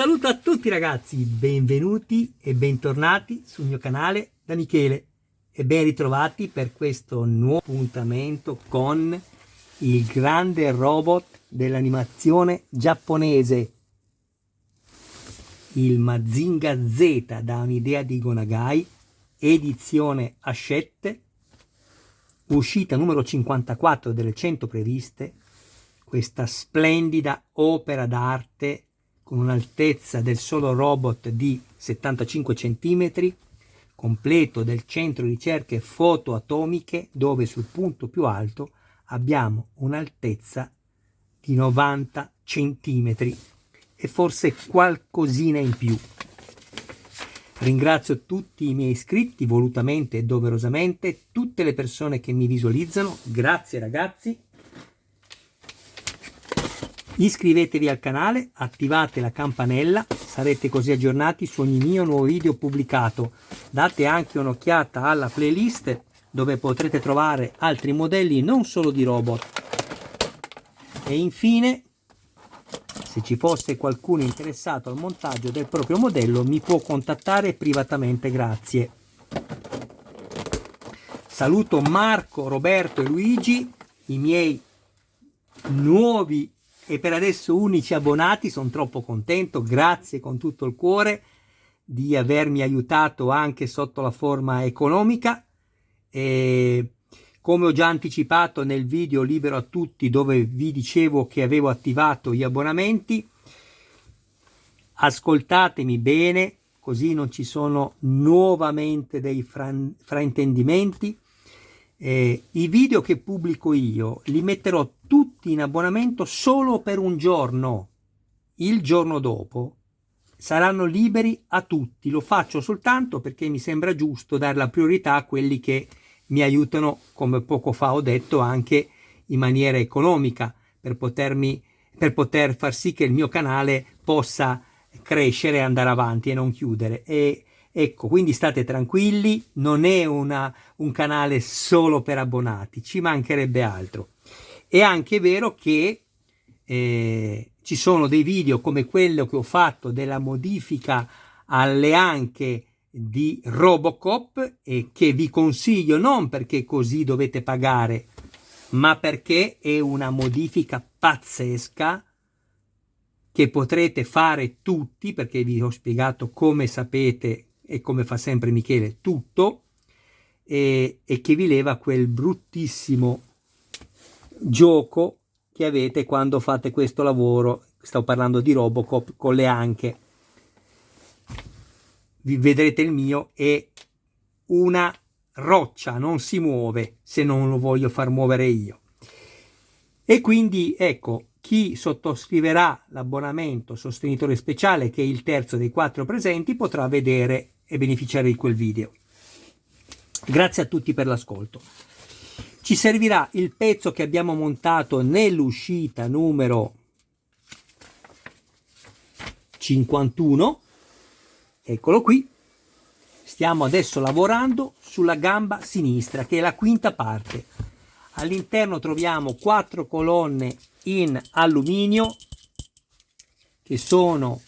saluto a tutti ragazzi, benvenuti e bentornati sul mio canale da Michele e ben ritrovati per questo nuovo appuntamento con il grande robot dell'animazione giapponese, il Mazinga Z da un'idea di Go Nagai, edizione Hachette, uscita numero 54 delle 100 previste, questa splendida opera d'arte con un'altezza del solo robot di 75 cm, completo del centro ricerche fotoatomiche, dove sul punto più alto abbiamo un'altezza di 90 cm e forse qualcosina in più. Ringrazio tutti i miei iscritti, volutamente e doverosamente, tutte le persone che mi visualizzano, grazie ragazzi. Iscrivetevi al canale, attivate la campanella, sarete così aggiornati su ogni mio nuovo video pubblicato. Date anche un'occhiata alla playlist dove potrete trovare altri modelli non solo di robot. E infine, se ci fosse qualcuno interessato al montaggio del proprio modello, mi può contattare privatamente, grazie. Saluto Marco, Roberto e Luigi, i miei nuovi e per adesso unici abbonati. Sono troppo contento, grazie con tutto il cuore di avermi aiutato anche sotto la forma economica. E come ho già anticipato nel video libero a tutti, dove vi dicevo che avevo attivato gli abbonamenti, ascoltatemi bene così non ci sono nuovamente dei fraintendimenti. I video che pubblico io li metterò tutti in abbonamento solo per un giorno. Il giorno dopo saranno liberi a tutti. Lo faccio soltanto perché mi sembra giusto dare la priorità a quelli che mi aiutano, come poco fa ho detto, anche in maniera economica, per poter far sì che il mio canale possa crescere e andare avanti e non chiudere. E ecco, quindi state tranquilli, non è un canale solo per abbonati, ci mancherebbe altro. È anche vero che ci sono dei video come quello che ho fatto della modifica alle anche di Robocop, e che vi consiglio non perché così dovete pagare, ma perché è una modifica pazzesca che potrete fare tutti, perché vi ho spiegato, come sapete e come fa sempre Michele, tutto, e che vi leva quel bruttissimo gioco che avete quando fate questo lavoro. Sto parlando di Robocop con le anche. Vi vedrete il mio è una roccia, non si muove se non lo voglio far muovere io. E quindi ecco, chi sottoscriverà l'abbonamento sostenitore speciale, che è il terzo dei 4 presenti, potrà vedere e beneficiare di quel video. Grazie a tutti per l'ascolto. Ci servirà il pezzo che abbiamo montato nell'uscita numero 51, eccolo qui. Stiamo adesso lavorando sulla gamba sinistra, che è la quinta parte. All'interno troviamo 4 colonne in alluminio che sono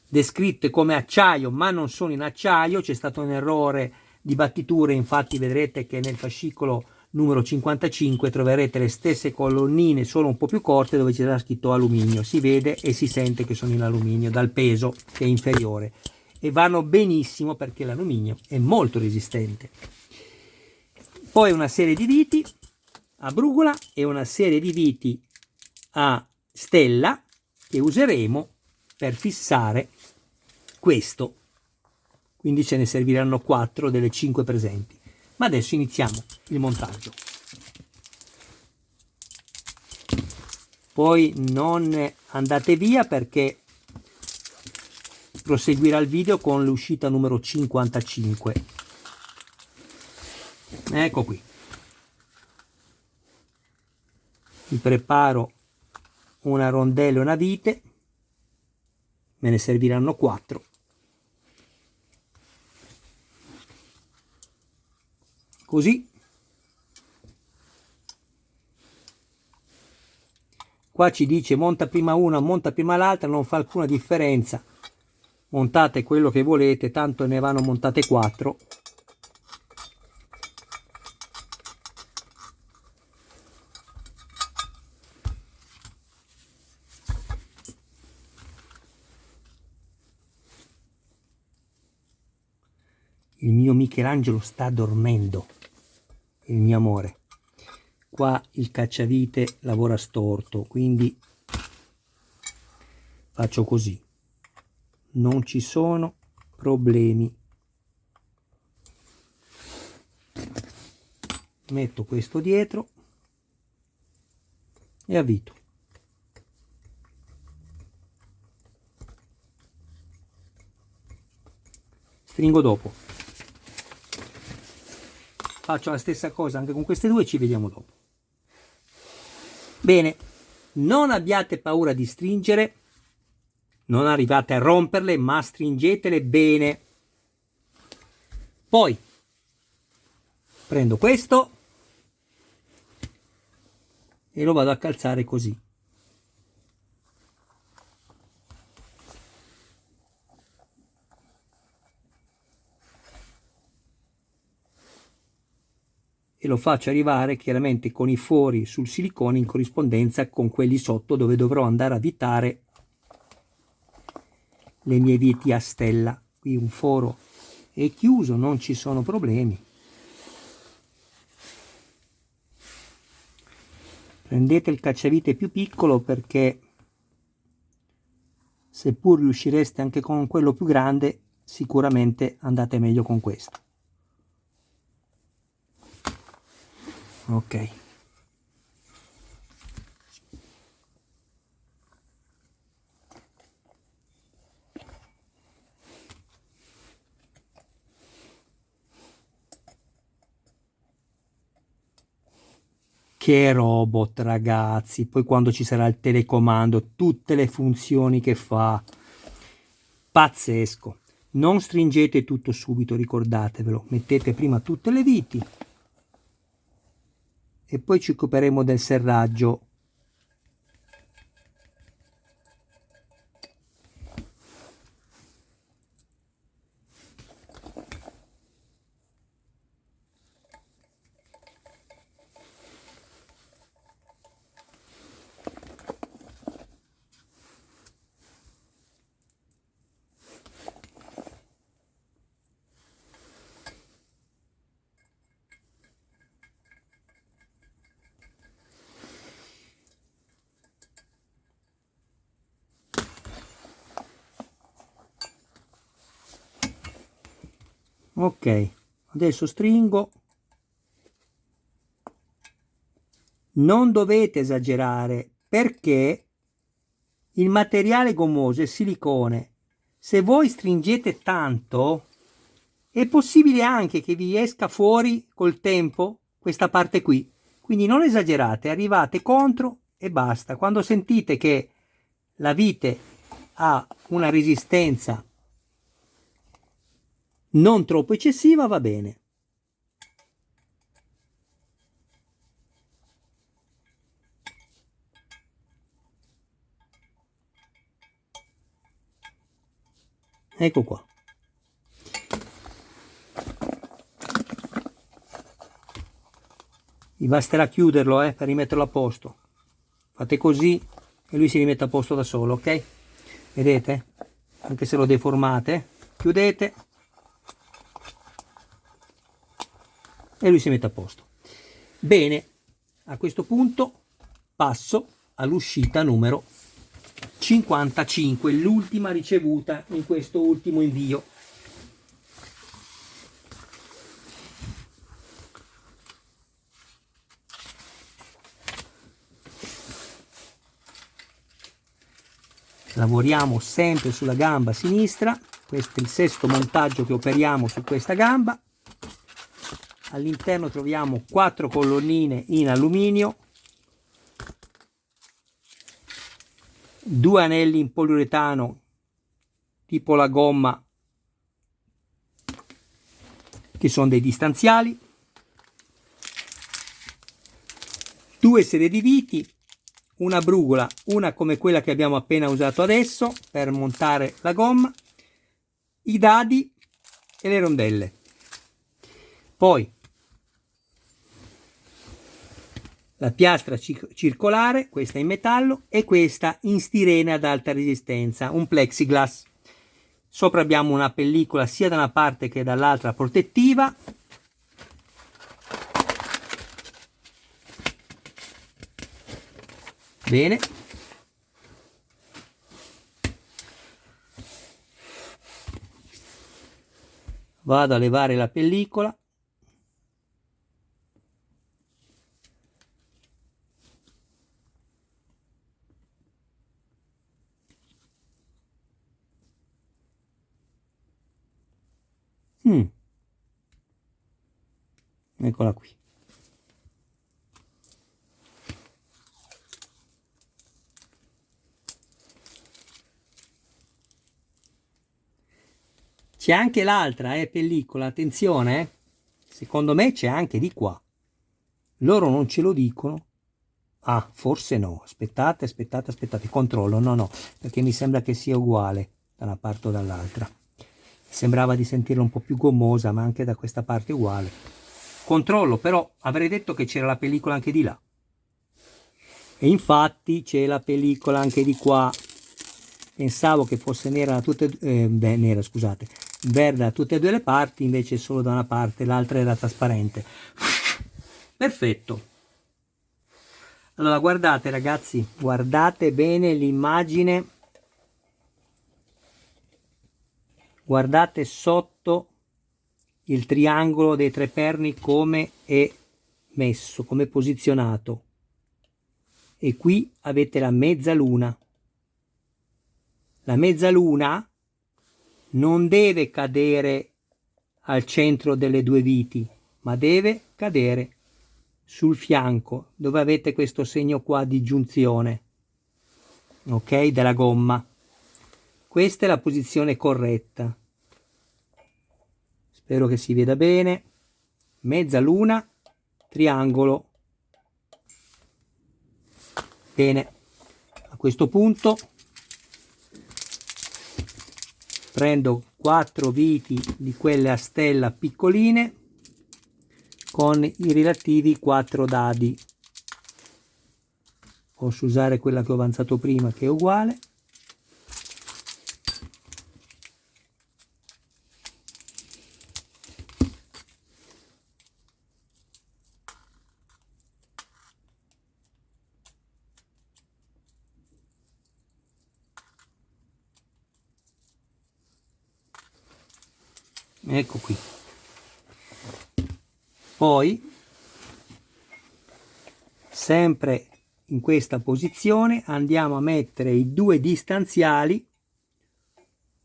descritte come acciaio, ma non sono in acciaio. C'è stato un errore di battitura, infatti vedrete che nel fascicolo numero 55 troverete le stesse colonnine, solo un po' più corte, dove c'era scritto alluminio. Si vede e si sente che sono in alluminio dal peso che è inferiore, e vanno benissimo perché l'alluminio è molto resistente. Poi una serie di viti a brugola e una serie di viti a stella che useremo per fissare questo. Quindi ce ne serviranno 4 delle 5 presenti. Ma adesso iniziamo il montaggio. Poi non andate via, perché proseguirà il video con l'uscita numero 55. Ecco qui. Mi preparo una rondella e una vite. Me ne serviranno 4. Così Qua ci dice monta prima una, monta prima l'altra, non fa alcuna differenza. Montate quello che volete, tanto ne vanno montate 4. Il mio Michelangelo sta dormendo, il mio amore. Qua il cacciavite lavora storto, quindi faccio così. Non ci sono problemi. Metto questo dietro e avvito. Stringo dopo. Faccio la stessa cosa anche con queste due e ci vediamo dopo. Bene, non abbiate paura di stringere, non arrivate a romperle, ma stringetele bene. Poi prendo questo e lo vado a calzare così. E lo faccio arrivare chiaramente con i fori sul silicone in corrispondenza con quelli sotto, dove dovrò andare a avvitare le mie viti a stella. Qui un foro è chiuso, non ci sono problemi. Prendete il cacciavite più piccolo, perché seppur riuscireste anche con quello più grande, sicuramente andate meglio con questo. Ok. Che robot, ragazzi! Poi quando ci sarà il telecomando, tutte le funzioni che fa, pazzesco. Non stringete tutto subito, ricordatevelo. Mettete prima tutte le viti e poi ci occuperemo del serraggio. Ok, adesso stringo. Non dovete esagerare, perché il materiale gommoso è silicone. Se voi stringete tanto, è possibile anche che vi esca fuori col tempo questa parte qui. Quindi non esagerate, arrivate contro e basta. Quando sentite che la vite ha una resistenza non troppo eccessiva, va bene. Ecco qua. Vi basterà chiuderlo per rimetterlo a posto. Fate così e lui si rimette a posto da solo, ok? Vedete? Anche se lo deformate, chiudete e lui si mette a posto. Bene, a questo punto passo all'uscita numero 55, l'ultima ricevuta in questo ultimo invio. Lavoriamo sempre sulla gamba sinistra. Questo è il sesto montaggio che operiamo su questa gamba. All'interno troviamo 4 colonnine in alluminio, 2 anelli in poliuretano tipo la gomma, che sono dei distanziali, 2 serie di viti, una brugola, una come quella che abbiamo appena usato adesso per montare la gomma, i dadi e le rondelle. Poi la piastra circolare, questa in metallo e questa in stirene ad alta resistenza, un plexiglass. Sopra abbiamo una pellicola sia da una parte che dall'altra protettiva. Bene. Vado a levare la pellicola. Eccola qui. C'è anche l'altra pellicola, attenzione, secondo me c'è anche di qua. Loro non ce lo dicono. Ah, forse no. Aspettate, controllo. No, perché mi sembra che sia uguale da una parte o dall'altra. Sembrava di sentirla un po' più gommosa, ma anche da questa parte uguale. Controllo, però avrei detto che c'era la pellicola anche di là. E infatti c'è la pellicola anche di qua. Pensavo che fosse nera da tutte nera, scusate, verde da tutte e due le parti, invece solo da una parte, l'altra era trasparente. Perfetto. Allora guardate ragazzi, guardate bene l'immagine, guardate sotto il triangolo dei tre perni come è messo, come è posizionato, e qui avete la mezzaluna. La mezzaluna non deve cadere al centro delle due viti, ma deve cadere sul fianco, dove avete questo segno qua di giunzione, ok, della gomma. Questa è la posizione corretta. Spero che si veda bene. Mezzaluna, triangolo. Bene, a questo punto prendo 4 viti di quelle a stella piccoline con i relativi 4 dadi. Posso usare quella che ho avanzato prima, che è uguale. Ecco qui. Poi, sempre in questa posizione, andiamo a mettere i due distanziali,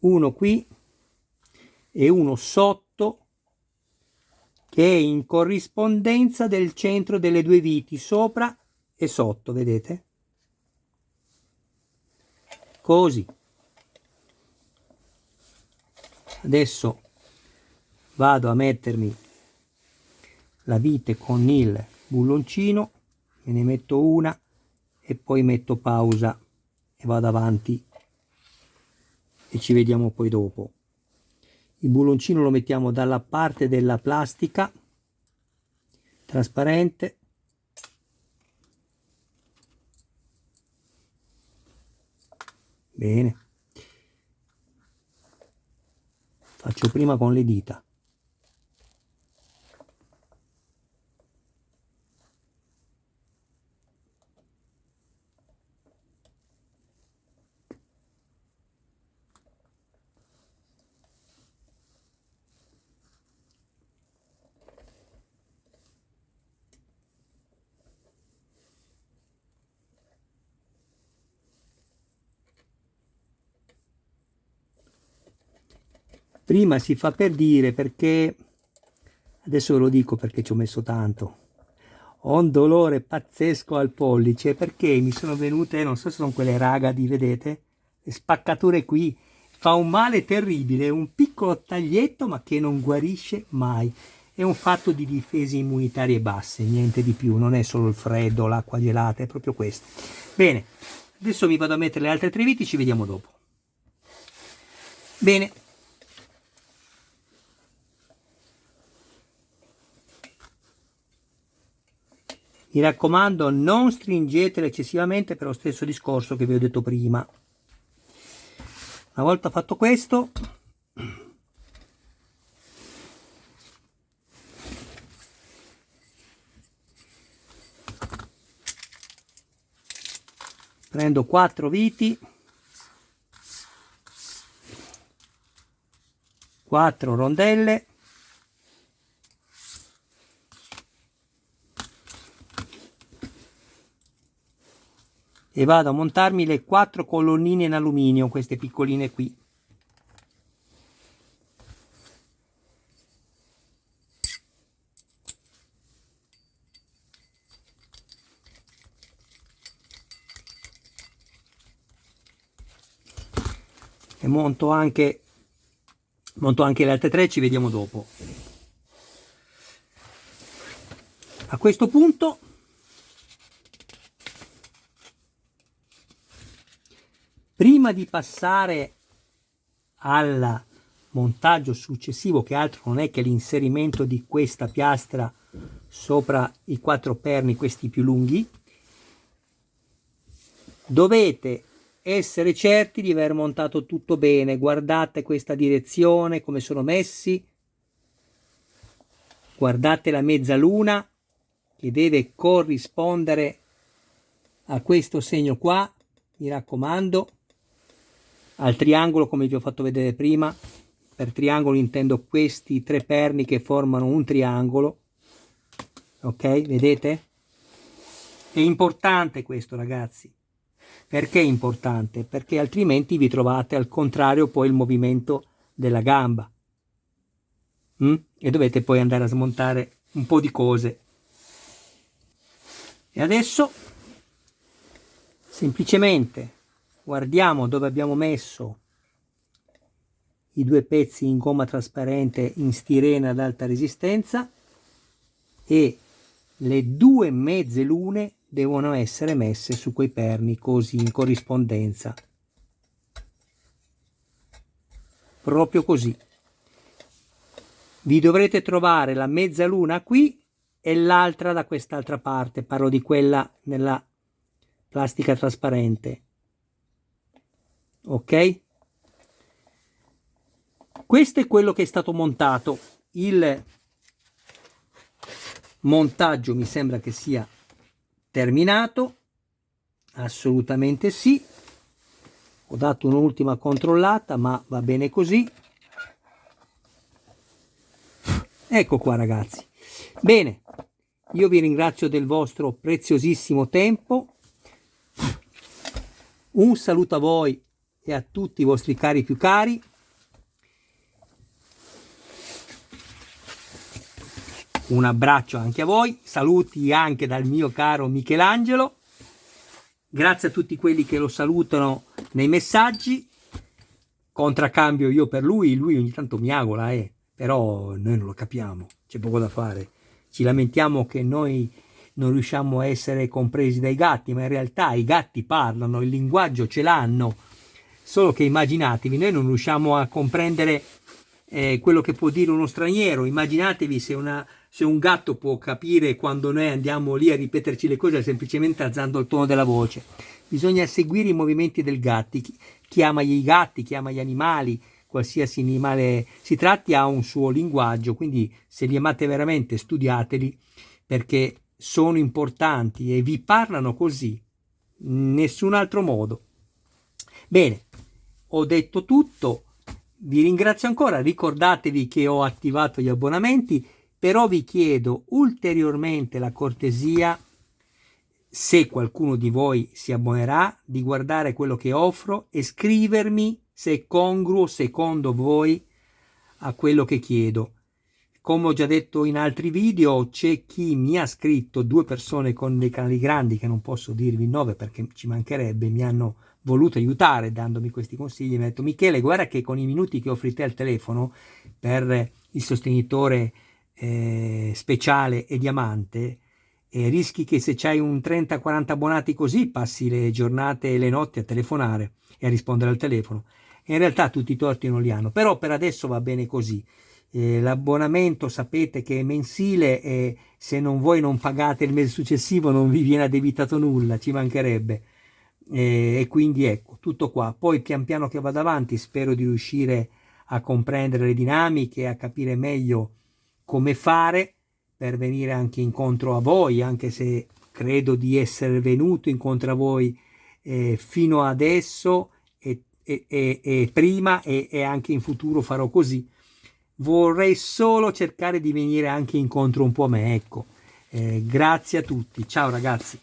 uno qui e uno sotto, che è in corrispondenza del centro delle due viti, sopra e sotto, vedete? Così. Adesso vado a mettermi la vite con il bulloncino, me ne metto una e poi metto pausa e vado avanti e ci vediamo poi dopo. Il bulloncino lo mettiamo dalla parte della plastica trasparente. Bene. Faccio prima con le dita. Prima si fa per dire, perché adesso ve lo dico perché ci ho messo tanto. Ho un dolore pazzesco al pollice perché mi sono venute, non so se sono quelle ragadi, vedete? Le spaccature qui. Fa un male terribile, un piccolo taglietto ma che non guarisce mai. È un fatto di difese immunitarie basse, niente di più, non è solo il freddo, l'acqua gelata, è proprio questo. Bene, adesso mi vado a mettere le altre 3 viti, ci vediamo dopo. Bene. Mi raccomando, non stringetele eccessivamente per lo stesso discorso che vi ho detto prima. Una volta fatto questo, prendo 4 viti, 4 rondelle, e vado a montarmi le 4 colonnine in alluminio, queste piccoline qui. E monto anche le altre 3, ci vediamo dopo. A questo punto prima di passare al montaggio successivo, che altro non è che l'inserimento di questa piastra sopra i 4 perni, questi più lunghi, dovete essere certi di aver montato tutto bene. Guardate questa direzione, come sono messi, guardate la mezzaluna che deve corrispondere a questo segno qua, mi raccomando, al triangolo come vi ho fatto vedere prima. Per triangolo intendo questi 3 perni che formano un triangolo, ok? Vedete? È importante questo, ragazzi. Perché è importante? Perché altrimenti vi trovate al contrario poi il movimento della gamba e dovete poi andare a smontare un po' di cose. E adesso semplicemente guardiamo dove abbiamo messo i 2 pezzi in gomma trasparente in stirena ad alta resistenza, e le 2 mezze lune devono essere messe su quei perni così, in corrispondenza, proprio così. Vi dovrete trovare la mezzaluna qui e l'altra da quest'altra parte, parlo di quella nella plastica trasparente, ok? Questo è quello che è stato montato. Il montaggio mi sembra che sia terminato, assolutamente sì. Ho dato un'ultima controllata, ma va bene così. Ecco qua, ragazzi. Bene, io vi ringrazio del vostro preziosissimo tempo. Un saluto a voi e a tutti i vostri cari più cari. Un abbraccio anche a voi, saluti anche dal mio caro Michelangelo. Grazie a tutti quelli che lo salutano nei messaggi. Contraccambio io per lui ogni tanto miagola, però noi non lo capiamo, c'è poco da fare. Ci lamentiamo che noi non riusciamo a essere compresi dai gatti, ma in realtà i gatti parlano, il linguaggio ce l'hanno, solo che immaginatevi, noi non riusciamo a comprendere quello che può dire uno straniero. Immaginatevi se un gatto può capire quando noi andiamo lì a ripeterci le cose semplicemente alzando il tono della voce. Bisogna seguire i movimenti del gatto. Chi ama i gatti, chi ama gli animali, qualsiasi animale si tratti, ha un suo linguaggio, quindi se li amate veramente studiateli, perché sono importanti e vi parlano così, in nessun altro modo. Bene, ho detto tutto. Vi ringrazio ancora, ricordatevi che ho attivato gli abbonamenti, però vi chiedo ulteriormente la cortesia, se qualcuno di voi si abbonerà, di guardare quello che offro e scrivermi se è congruo secondo voi a quello che chiedo. Come ho già detto in altri video, c'è chi mi ha scritto, 2 persone con dei canali grandi, che non posso dirvi il nome perché ci mancherebbe, mi hanno voluto aiutare dandomi questi consigli. Mi ha detto: Michele, guarda che con i minuti che offri te al telefono per il sostenitore speciale e diamante, e rischi che se c'hai un 30-40 abbonati così passi le giornate e le notti a telefonare e a rispondere al telefono. E in realtà tutti i torti non li hanno, però per adesso va bene così. L'abbonamento sapete che è mensile e se non voi non pagate il mese successivo non vi viene addebitato nulla, ci mancherebbe. E quindi ecco, tutto qua. Poi pian piano che vado avanti spero di riuscire a comprendere le dinamiche, a capire meglio come fare per venire anche incontro a voi, anche se credo di essere venuto incontro a voi fino adesso e prima e anche in futuro farò così. Vorrei solo cercare di venire anche incontro un po' a me, ecco. Grazie a tutti, ciao ragazzi.